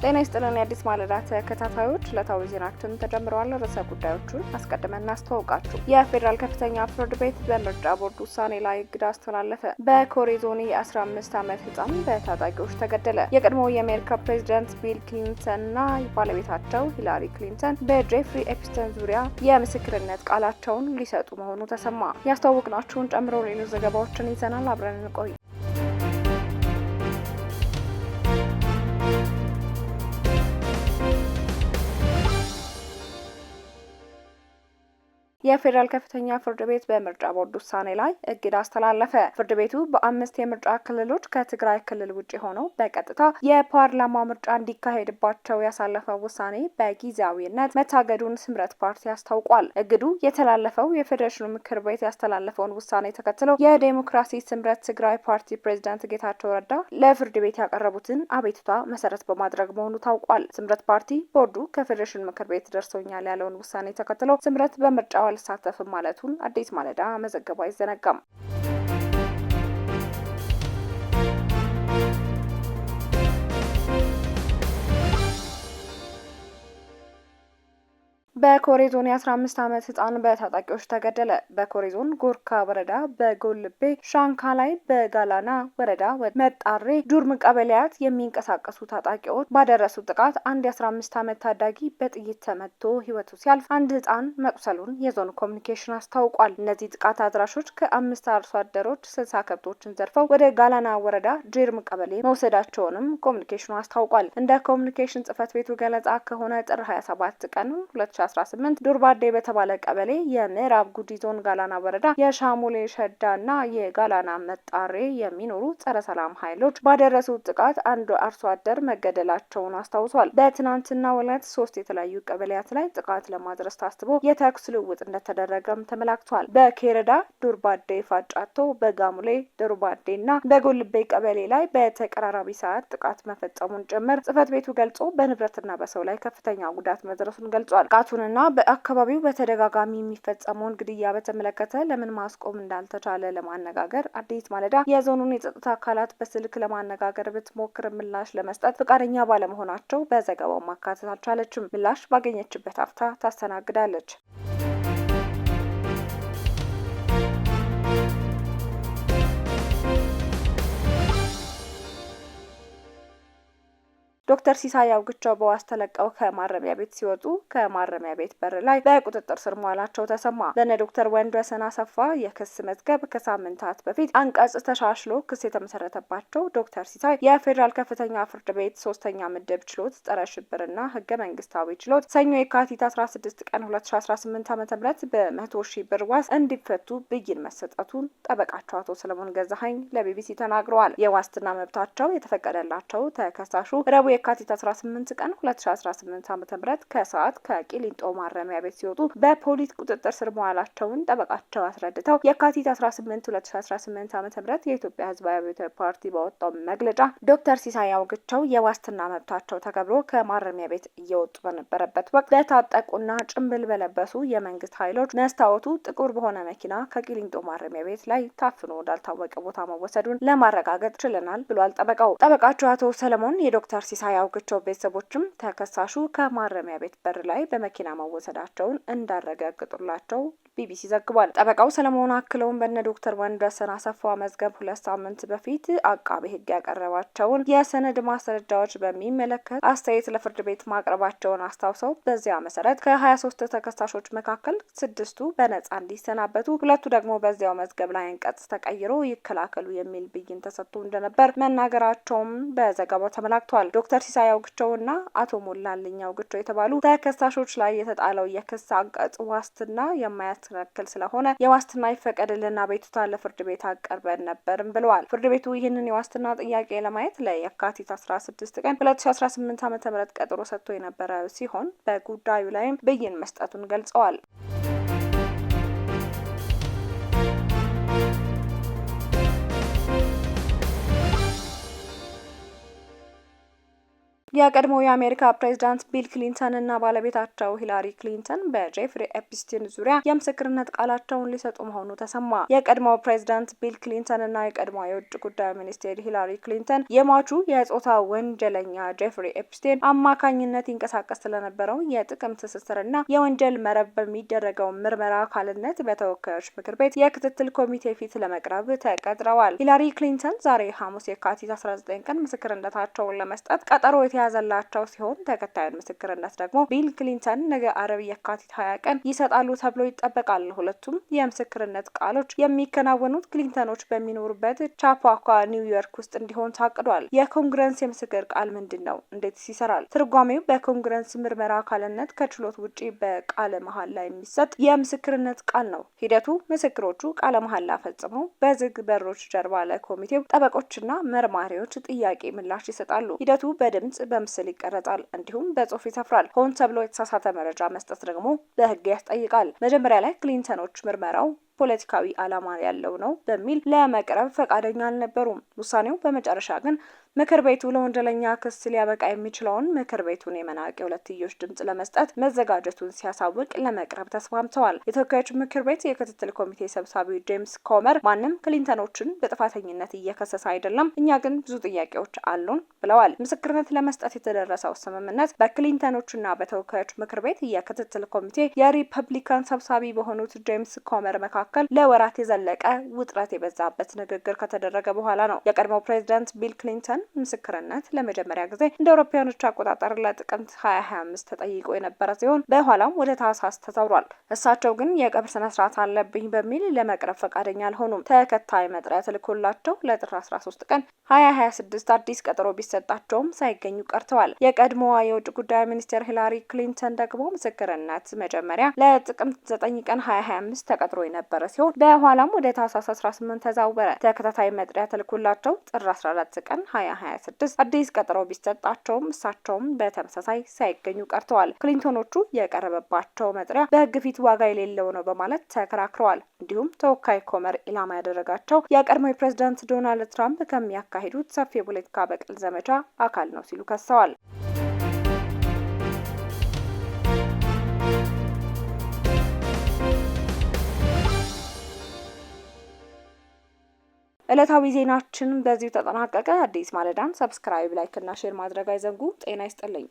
ጤና ይስጥልን የአዲስ ማለዳ ተከታታዮች ዕለታዊ ዜናችን ተጀምረዋል። ርዕሰ ጉዳዮቹን አስቀድመን እናስተዋውቃችሁ። የፌዴራል ከፍተኛ ፍርድ ቤት በምርጫ ቦርድ ውሳኔ ላይ እግድ አስተላለፈ። በኮሬ ዞን የ15 ዓመት ህፃን በታጣቂዎች ተገደለ። የቀድሞው የአሜሪካ ፕሬዝዳንት ቢል ክሊንተንና ባለቤታቸው ሂላሪ ክሊንተን በጄፍሪ ኤፕስተን ዙሪያ የምስክርነት ቃላቸውን ሊሰጡ መሆኑ ተሰማ። ያስተዋወቅናችሁን ጨምሮ ሌሎች ዘገባዎችን ይዘናል። አብረን እንቆይ። የፌዴራል ከፍተኛ ፍርድ ቤት በምርጫ ቦርድ ውሳኔ ላይ እግድ አስተላለፈ። ፍርድ ቤቱ በ5 የምርጫ ክልሎች ከትግራይ ክልል ውጪ ሆነው በቀጥታ የፓርላማ ምርጫ እንዲካሄድባቸው ያሳለፈው ውሳኔ በጊዜያዊነት መታገዱን ስምረት ፓርቲ አስታውቋል። እግዱ የተላለፈው የፌዴሬሽኑ ምክር ቤት ያስተላለፈውን ውሳኔ ተከትሎ የዴሞክራሲ ስምረት ትግራይ ፓርቲ ፕሬዝዳንት ጌታቸው ረዳ ለፍርድ ቤት ያቀረቡትን አቤቱታ መሰረት በማድረግ መሆኑ ታውቋል። ስምረት ፓርቲ ቦርዱ ከፌዴሬሽኑ ምክር ቤት ደርሶኛል ያለውን ውሳኔ ተከትሎ ስምረት በምርጫው አልሳተፍም ማለቱን አዲስ ማለዳ መዘገቡ አይዘነጋም። በኮሬ ዞን የ15 ዓመት ህፃን በታጣቂዎች ተገደለ። በኮሬ ዞን ጎርካ ወረዳ በጎልቤ ሻንካ ላይ በጋላና ወረዳ መጣሬ ዱርም ቀበሌያት የሚንቀሳቀሱ ታጣቂዎች ባደረሱት ጥቃት አንድ የ15 ዓመት ታዳጊ በጥይት ተመቶ ህይወቱ ሲያልፍ አንድ ህፃን መቁሰሉን የዞኑ ኮሚኒኬሽን አስታውቋል። እነዚህ ጥቃት አድራሾች ከ5 አርሶ አደሮች 60 ከብቶችን ዘርፈው ወደ ጋላና ወረዳ ጄርም ቀበሌ መውሰዳቸውንም ኮሚኒኬሽኑ አስታውቋል። እንደ ኮሚኒኬሽን ጽህፈት ቤቱ ገለጻ ከሆነ ጥር 27 ቀን 2018 ዱርባዴ በተባለ ቀበሌ የምዕራብ ጉጂ ዞን ጋላና ወረዳ የሻሙሌ ሸዳና የጋላና መጣሬ የሚኖሩ ጸረ ሰላም ኃይሎች ባደረሱት ጥቃት አንድ አርሶ አደር መገደላቸውን አስታውሷል። በትናንትናው ዕለት 3 የተለያዩ ቀበሌያት ላይ ጥቃት ለማድረስ ታስቦ የተኩስ ልውውጥ እንደተደረገም ተመላክቷል። በኬረዳ ዱርባዴ ፋጫቶ፣ በጋሙሌ ዱርባዴና በጎልቤ ቀበሌ ላይ በተቀራራቢ ሰዓት ጥቃት መፈጸሙን ጭምር ጽህፈት ቤቱ ገልጾ በንብረትና በሰው ላይ ከፍተኛ ጉዳት መድረሱን ገልጿል። ጥቃቱንና በአካባቢው በተደጋጋሚ የሚፈጸመውን ግድያ በተመለከተ ለምን ማስቆም እንዳልተቻለ ለማነጋገር አዲስ ማለዳ የዞኑን የጸጥታ አካላት በስልክ ለማነጋገር ብትሞክር ምላሽ ለመስጠት ፈቃደኛ ባለመሆናቸው በዘገባው ማካተት አልቻለችም። ምላሽ ባገኘችበት አፍታ ታስተናግዳለች። ዶክተር ሲሳይ አውግቸው በዋስ ተለቀው ከማረሚያ ቤት ሲወጡ ከማረሚያ ቤት በር ላይ በቁጥጥር ስር መዋላቸው ተሰማ። በነ ዶክተር ወንድወሰን አሰፋ የክስ መዝገብ ከሳምንታት በፊት አንቀጽ ተሻሽሎ ክስ የተመሰረተባቸው ዶክተር ሲሳይ የፌዴራል ከፍተኛ ፍርድ ቤት 3ኛ ምድብ ችሎት ጸረ ሽብርና ህገ መንግስታዊ ችሎት ሰኞ የካቲት 16 ቀን 2018 ዓ.ም በ100 ሺህ ብር ዋስ እንዲፈቱ ብይን መሰጠቱን ጠበቃቸው አቶ ሰለሞን ገዛኸኝ ለቢቢሲ ተናግረዋል። የዋስትና መብታቸው የተፈቀደላቸው ተከሳሹ ረቡዕ የካቲት 18 ቀን 2018 ዓ.ም ከሰዓት ከቂሊንጦ ማረሚያ ቤት ሲወጡ በፖሊስ ቁጥጥር ስር መዋላቸውን ጠበቃቸው አስረድተው የካቲት 18 2018 ዓ.ም የኢትዮጵያ ህዝባዊ አብዮታዊ ፓርቲ ባወጣው መግለጫ ዶክተር ሲሳይ አውግቸው የዋስትና መብታቸው ተከብሮ ከማረሚያ ቤት እየወጡ በነበረበት ወቅት በታጠቁና ጭንብል በለበሱ የመንግስት ኃይሎች መስታወቱ ጥቁር በሆነ መኪና ከቂሊንጦ ማረሚያ ቤት ላይ ታፍኖ ወዳልታወቀ ቦታ መወሰዱን ለማረጋገጥ ችለናል ብሏል ጠበቃው። ጠበቃቸው አቶ ሰለሞን የዶክተር ሲሳይ አውግቸው ቤተሰቦችም ተከሳሹ ከማረሚያ ቤት በር ላይ በመኪና መወሰዳቸውን እንዳረጋግጡላቸው ቢቢሲ ዘግቧል። ጠበቃው ሰለሞን አክለውን በነ ዶክተር ወንድወሰን አሰፋ መዝገብ 2 ሳምንት በፊት አቃቤ ህግ ያቀረባቸውን የሰነድ ማስረጃዎች በሚመለከት አስተያየት ለፍርድ ቤት ማቅረባቸውን አስታውሰው በዚያ መሰረት ከ23 ተከሳሾች መካከል 6ቱ በነጻ እንዲሰናበቱ፣ 2ቱ ደግሞ በዚያው መዝገብ ላይ አንቀጽ ተቀይሮ ይከላከሉ የሚል ብይን ተሰጥቶ እንደነበር መናገራቸውም በዘገባው ተመላክቷል። ዶክተር ሲሳይ አውግቸውና አቶ ሞላልኝ አውግቸው የተባሉ ተከሳሾች ላይ የተጣለው የክስ አንቀጽ ዋስትና የማያስተካክል ስለሆነ የዋስትና ይፈቀድልና አቤቱታ ለፍርድ ቤት አቀርበን ነበርም ብለዋል። ፍርድ ቤቱ ይህንን የዋስትና ጥያቄ ለማየት ለየካቲት 16 ቀን 2018 ዓ.ም ቀጠሮ ሰጥቶ የነበረ ሲሆን በጉዳዩ ላይም ብይን መስጠቱን ገልጸዋል። የቀድሞው የአሜሪካ ፕሬዝዳንት ቢል ክሊንተን እና ባለቤታቸው ሂላሪ ክሊንተን በጄፍሪ ኤፕስቲን ዙሪያ የምስክርነት ቃላቸውን ሊሰጡ መሆኑ ተሰማ። የቀድሞው ፕሬዝዳንት ቢል ክሊንተን እና የቀድሞው የውጭ ጉዳይ ሚኒስቴር ሂላሪ ክሊንተን የሟቹ የጾታ ወንጀለኛ ጄፍሪ ኤፕስቲን አማካኝነት ይንቀሳቀስ ስለነበረው የጥቅም ትስስርና የወንጀል መረብ በሚደረገው ምርመራ አካልነት በተወካዮች ምክር ቤት የክትትል ኮሚቴ ፊት ለመቅረብ ተቀጥረዋል። ሂላሪ ክሊንተን ዛሬ ሐሙስ የካቲት 19 ቀን ምስክርነታቸውን ለመስጠት ቀጠሮ ያዘላቸው ሲሆን ተከታዩን ምስክርነት ደግሞ ቢል ክሊንተን ነገ አርብ የካቲት 20 ቀን ይሰጣሉ ተብሎ ይጠበቃል። ሁለቱም የምስክርነት ቃሎች የሚከናወኑት ክሊንተኖች በሚኖሩበት ቻፓኳ ኒውዮርክ ውስጥ እንዲሆን ታቅዷል። የኮንግረስ የምስክር ቃል ምንድን ነው? እንዴትስ ይሰራል? ትርጓሜው በኮንግረስ ምርመራ አካልነት ከችሎት ውጪ በቃለ መሐላ የሚሰጥ የምስክርነት ቃል ነው። ሂደቱ ምስክሮቹ ቃለ መሐላ ፈጽመው በዝግ በሮች ጀርባ ለኮሚቴው ጠበቆችና መርማሪዎች ጥያቄ ምላሽ ይሰጣሉ። ሂደቱ በድምጽ በምስል ይቀረጻል፣ እንዲሁም በጽሁፍ ይሰፍራል። ሆን ተብሎ የተሳሳተ መረጃ መስጠት ደግሞ በሕግ ያስጠይቃል። መጀመሪያ ላይ ክሊንተኖች ምርመራው ፖለቲካዊ ዓላማ ያለው ነው በሚል ለመቅረብ ፈቃደኛ አልነበሩም። ውሳኔው በመጨረሻ ግን ምክር ቤቱ ለወንጀለኛ ክስ ሊያበቃ የሚችለውን ምክር ቤቱን የመናቅ የሁለትዮሽ ድምጽ ለመስጠት መዘጋጀቱን ሲያሳውቅ ለመቅረብ ተስማምተዋል። የተወካዮች ምክር ቤት የክትትል ኮሚቴ ሰብሳቢ ጄምስ ኮመር ማንም ክሊንተኖችን በጥፋተኝነት እየከሰሰ አይደለም፣ እኛ ግን ብዙ ጥያቄዎች አሉን ብለዋል። ምስክርነት ለመስጠት የተደረሰው ስምምነት በክሊንተኖችና በተወካዮች ምክር ቤት የክትትል ኮሚቴ የሪፐብሊካን ሰብሳቢ በሆኑት ጄምስ ኮመር መካከል ለወራት የዘለቀ ውጥረት የበዛበት ንግግር ከተደረገ በኋላ ነው። የቀድሞው ፕሬዝዳንት ቢል ክሊንተን ምስክርነት ለመጀመሪያ ጊዜ እንደ አውሮፓውያኖች አቆጣጠር ለጥቅምት 2025 ተጠይቆ የነበረ ሲሆን በኋላም ወደ ታህሳስ ተዛውሯል። እሳቸው ግን የቀብር ስነ ስርዓት አለብኝ በሚል ለመቅረብ ፈቃደኛ አልሆኑም። ተከታይ መጥሪያ ተልኮላቸው ለጥር 13 ቀን 2026 አዲስ ቀጠሮ ቢሰጣቸውም ሳይገኙ ቀርተዋል። የቀድሞዋ የውጭ ጉዳይ ሚኒስቴር ሂላሪ ክሊንተን ደግሞ ምስክርነት መጀመሪያ ለጥቅምት 9 ቀን 2025 ተቀጥሮ የነበረ ሲሆን በኋላም ወደ ታህሳስ 18 ተዛወረ። ተከታታይ መጥሪያ ተልኮላቸው ጥር 14 ቀን 2026 አዲስ ቀጠሮ ቢሰጣቸውም እሳቸውም በተመሳሳይ ሳይገኙ ቀርተዋል። ክሊንተኖቹ የቀረበባቸው መጥሪያ በሕግ ፊት ዋጋ የሌለው ነው በማለት ተከራክረዋል። እንዲሁም ተወካይ ኮመር ኢላማ ያደረጋቸው የቀድሞው ፕሬዝዳንት ዶናልድ ትራምፕ ከሚያካሂዱት ሰፊ የፖለቲካ በቀል ዘመቻ አካል ነው ሲሉ ከሰዋል። ዕለታዊ ዜናችን በዚሁ ተጠናቀቀ። አዲስ ማለዳን ሰብስክራይብ፣ ላይክ እና ሼር ማድረግ አይዘንጉ። ጤና ይስጥልኝ።